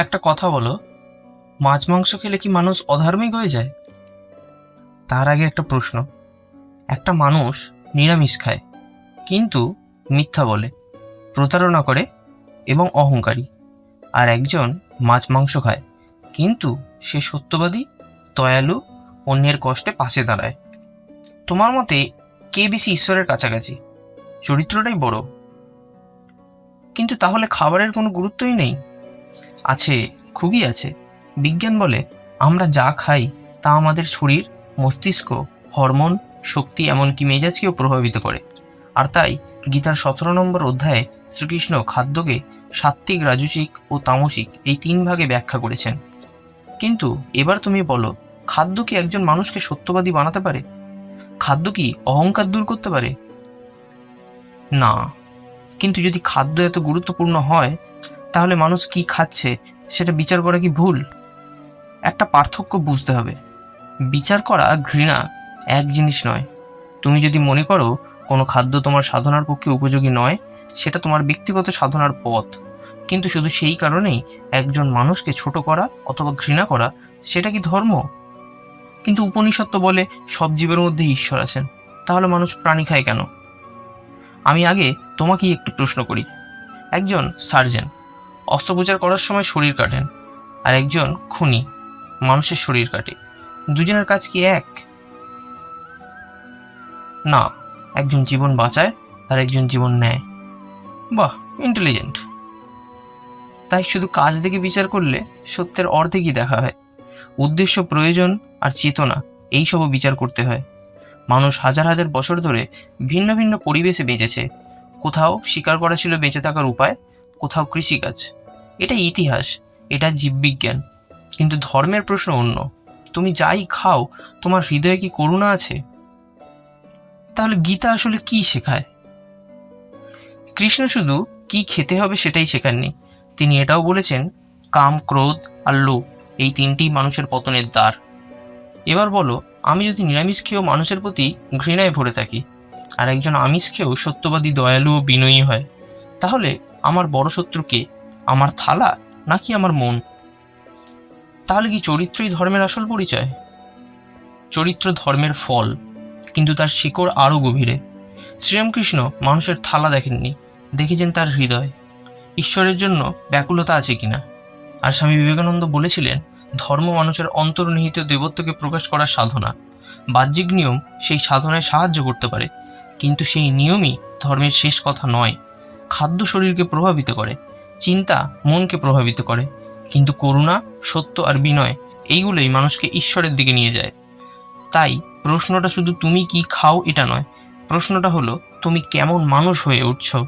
একটা কথা বলো, মাছ মাংস খেলে কি মানুষ অধার্মিক হয়ে যায়? তার আগে একটা প্রশ্ন। একটা মানুষ নিরামিষ খায় কিন্তু মিথ্যা বলে, প্রতারণা করে এবং অহংকারী, আর একজন মাছ মাংস খায় কিন্তু সে সত্যবাদী, দয়ালু, অন্যের কষ্টে পাশে দাঁড়ায়। তোমার মতে কে বেশি ঈশ্বরের কাছাকাছি? চরিত্রটাই বড়। কিন্তু তাহলে খাবারের কোনো গুরুত্বই নেই? আছে, খুবই আছে। বিজ্ঞান বলে আমরা যা খাই তা আমাদের শরীর, মস্তিষ্ক, হরমোন, শক্তি, এমনকি মেজাজকেও প্রভাবিত করে। আর তাই গীতার 17 নম্বর অধ্যায়ে শ্রীকৃষ্ণ খাদ্যকে সাত্ত্বিক, রাজসিক ও তামসিক এই 3 ভাগে ব্যাখ্যা করেছেন। কিন্তু এবার তুমি বলো, খাদ্য কি একজন মানুষকে সত্যবাদী বানাতে পারে? খাদ্য কি অহংকার দূর করতে পারে? না। কিন্তু যদি খাদ্য এত গুরুত্বপূর্ণ হয়, তাহলে মানুষ কি খাচ্ছে সেটা বিচার করা কি ভুল? একটা পার্থক্য বুঝতে হবে। বিচার করা আর ঘৃণা এক জিনিস নয়। তুমি যদি মনে করো কোনো খাদ্য তোমার সাধনার পক্ষে উপযোগী নয়, সেটা তোমার ব্যক্তিগত সাধনার পথ। কিন্তু শুধু সেই কারণেই একজন মানুষকে ছোট করা অথবা ঘৃণা করা, সেটা কি ধর্ম? কিন্তু উপনিষদ তো বলে সব জীবের মধ্যে ঈশ্বর আছেন। তাহলে মানুষ প্রাণী খায় কেন? আমি আগে তোমাকেই একটু প্রশ্ন করি। একজন সার্জেন অস্ত্রোপচার করার সময় শরীর কাটেন, আর একজন খুনি মানুষের শরীর কাটে। দুজনের কাজ কি এক? না, একজন জীবন বাঁচায় আর একজন জীবন নেয়। বাহ, ইন্টেলিজেন্ট। তাই শুধু কাজ দেখে বিচার করলে সত্যের অর্ধেকই দেখা হয়। উদ্দেশ্য, প্রয়োজন আর চেতনা, এইসবও বিচার করতে হয়। মানুষ হাজার হাজার বছর ধরে ভিন্ন ভিন্ন পরিবেশে বেঁচেছে। কোথাও শিকার করা ছিল বেঁচে থাকার উপায়, কোথাও কৃষিকাজ। এটা ইতিহাস, এটা জীববিজ্ঞান। কিন্তু ধর্মের প্রশ্ন অন্য। তুমি যাই খাও, তোমার হৃদয়ে কি করুণা আছে? তাহলে গীতা আসলে কি শেখায়? কৃষ্ণ শুধু কি খেতে হবে সেটাই শেখাননি, তিনি এটাও বলেছেন কাম, ক্রোধ আর লোভ এই 3টিই মানুষের পতনের দ্বার। এবার বলো, আমি যদি নিরামিষ খেয়েও মানুষের প্রতি ঘৃণায় ভরে থাকি, আর একজন আমিষ খেয়েও সত্যবাদী, দয়ালু ও বিনয়ী হয়, তাহলে আমার বড় শত্রু কে? আমার থালা নাকি আমার মন? তাহলে কি চরিত্রই ধর্মের আসল পরিচয়? চরিত্র ধর্মের ফল, কিন্তু তার শিকড় আরও গভীরে। শ্রীরামকৃষ্ণ মানুষের থালা দেখেননি, দেখেছেন তার হৃদয়, ঈশ্বরের জন্য ব্যাকুলতা আছে কিনা। আর স্বামী বিবেকানন্দ বলেছিলেন, ধর্ম মানুষের অন্তর্নিহিত দেবত্বকে প্রকাশ করার সাধনা। বাহ্যিক নিয়ম সেই সাধনায় সাহায্য করতে পারে, কিন্তু সেই নিয়মই ধর্মের শেষ কথা নয়। খাদ্য শরীরকে প্রভাবিত করে, চিন্তা মনকে প্রভাবিত করে, কিন্তু করুণা, সত্য আর বিনয় এইগুলোই মানুষকে ঈশ্বরের দিকে নিয়ে যায়। তাই প্রশ্নটা শুধু তুমি কি খাও এটা নয়, প্রশ্নটা হলো তুমি কেমন মানুষ হয়ে উঠছো।